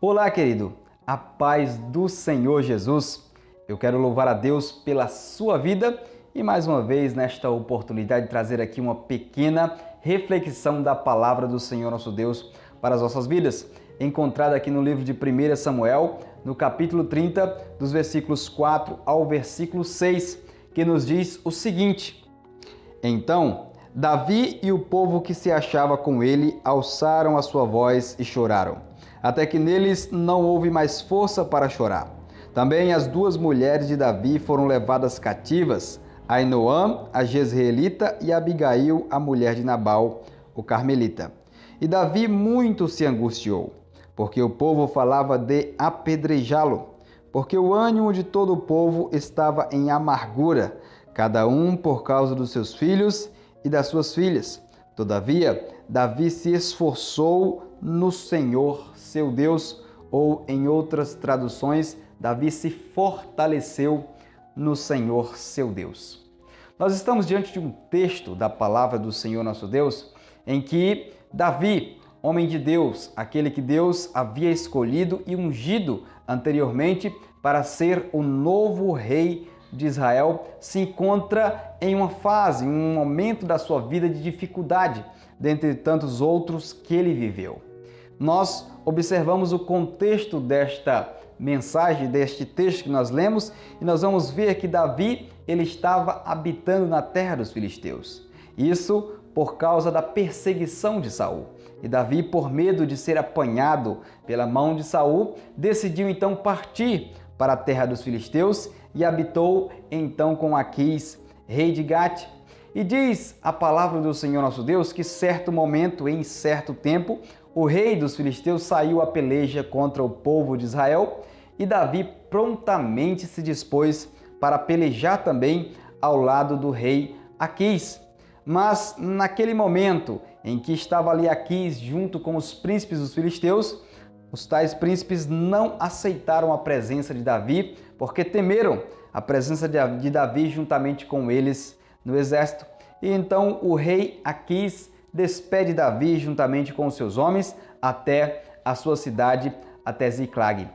Olá, querido, a paz do Senhor Jesus. Eu quero louvar a Deus pela sua vida e mais uma vez nesta oportunidade trazer aqui uma pequena reflexão da palavra do Senhor nosso Deus para as nossas vidas, encontrada aqui no livro de 1 Samuel, no capítulo 30, dos versículos 4 ao versículo 6, que nos diz o seguinte: Então, Davi e o povo que se achava com ele alçaram a sua voz e choraram, até que neles não houve mais força para chorar. Também as duas mulheres de Davi foram levadas cativas, Ainoã, a Jezreelita, e Abigail, a mulher de Nabal, o Carmelita. E Davi muito se angustiou, porque o povo falava de apedrejá-lo, porque o ânimo de todo o povo estava em amargura, cada um por causa dos seus filhos e das suas filhas. Todavia, Davi se esforçou no Senhor, seu Deus, ou em outras traduções, Davi se fortaleceu no Senhor, seu Deus. Nós estamos diante de um texto da palavra do Senhor, nosso Deus, em que Davi, homem de Deus, aquele que Deus havia escolhido e ungido anteriormente para ser o novo rei de Israel, se encontra em uma fase, em um momento da sua vida de dificuldade, dentre tantos outros que ele viveu. Nós observamos o contexto desta mensagem, deste texto que nós lemos, e nós vamos ver que Davi, ele estava habitando na terra dos filisteus. Isso por causa da perseguição de Saul. E Davi, por medo de ser apanhado pela mão de Saul, decidiu então partir para a terra dos filisteus e habitou então com Aquis, rei de Gate. E diz a palavra do Senhor nosso Deus que certo momento, em certo tempo, o rei dos filisteus saiu à peleja contra o povo de Israel e Davi prontamente se dispôs para pelejar também ao lado do rei Aquis. Mas naquele momento em que estava ali Aquis junto com os príncipes dos filisteus, os tais príncipes não aceitaram a presença de Davi porque temeram a presença de Davi juntamente com eles no exército. E então o rei Aquis despede Davi juntamente com os seus homens até a sua cidade, até Ziclag.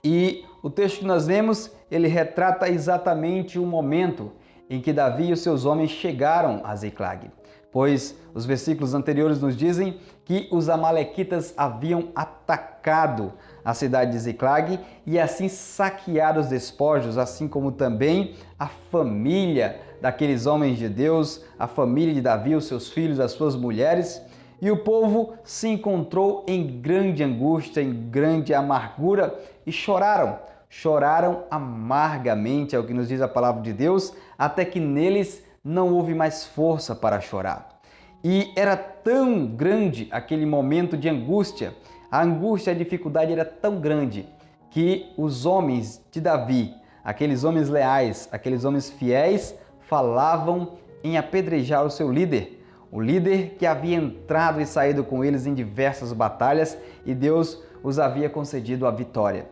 E o texto que nós lemos, ele retrata exatamente o momento em que Davi e os seus homens chegaram a Ziclag, pois os versículos anteriores nos dizem que os amalequitas haviam atacado a cidade de Ziclag e assim saqueado os despojos, assim como também a família daqueles homens de Deus, a família de Davi, os seus filhos, as suas mulheres. E o povo se encontrou em grande angústia, em grande amargura e choraram amargamente, é o que nos diz a palavra de Deus, até que neles não houve mais força para chorar. E era tão grande aquele momento de angústia, a angústia, a dificuldade era tão grande que os homens de Davi, aqueles homens leais, aqueles homens fiéis, falavam em apedrejar o seu líder, o líder que havia entrado e saído com eles em diversas batalhas e Deus os havia concedido a vitória.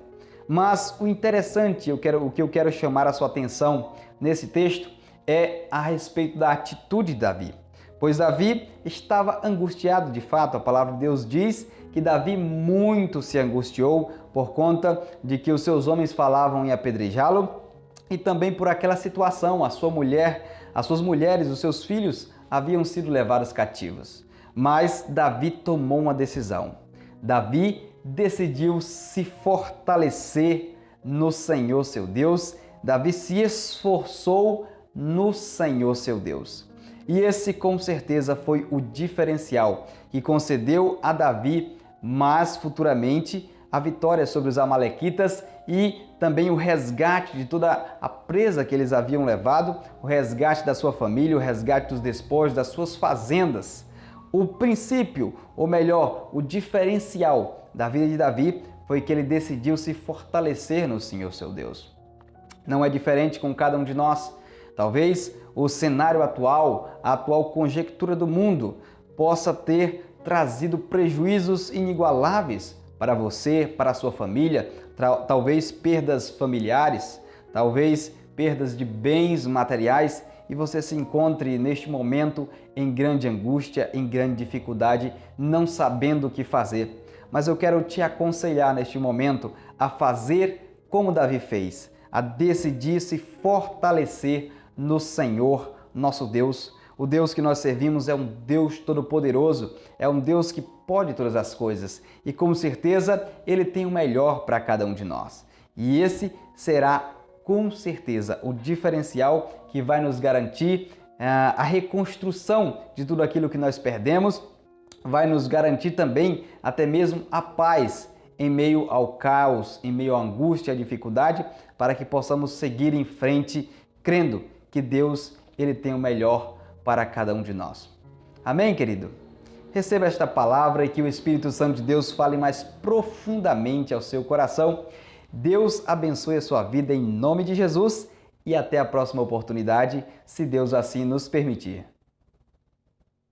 Mas o interessante, o que eu quero chamar a sua atenção nesse texto é a respeito da atitude de Davi. Pois Davi estava angustiado de fato. A palavra de Deus diz que Davi muito se angustiou por conta de que os seus homens falavam em apedrejá-lo e também por aquela situação, a sua mulher, as suas mulheres, os seus filhos haviam sido levados cativos. Mas Davi tomou uma decisão. Davi decidiu se fortalecer no Senhor seu Deus. Davi se esforçou no Senhor seu Deus. E esse com certeza foi o diferencial que concedeu a Davi mais futuramente a vitória sobre os amalequitas e também o resgate de toda a presa que eles haviam levado, o resgate da sua família, o resgate dos despojos, das suas fazendas. O princípio, ou melhor, o diferencial da vida de Davi foi que ele decidiu se fortalecer no Senhor seu Deus. Não é diferente com cada um de nós. Talvez o cenário atual, a atual conjectura do mundo, possa ter trazido prejuízos inigualáveis para você, para a sua família, talvez perdas familiares, talvez perdas de bens materiais, e você se encontre neste momento em grande angústia, em grande dificuldade, não sabendo o que fazer. mas eu quero te aconselhar neste momento a fazer como Davi fez, a decidir se fortalecer no Senhor, nosso Deus. O Deus que nós servimos é um Deus todo-poderoso, é um Deus que pode todas as coisas e com certeza Ele tem o melhor para cada um de nós. E esse será com certeza o diferencial que vai nos garantir a reconstrução de tudo aquilo que nós perdemos, vai nos garantir também até mesmo a paz em meio ao caos, em meio à angústia, à dificuldade, para que possamos seguir em frente crendo que Deus ele tem o melhor para cada um de nós. Amém, querido? Receba esta palavra e que o Espírito Santo de Deus fale mais profundamente ao seu coração. Deus abençoe a sua vida em nome de Jesus e até a próxima oportunidade, se Deus assim nos permitir.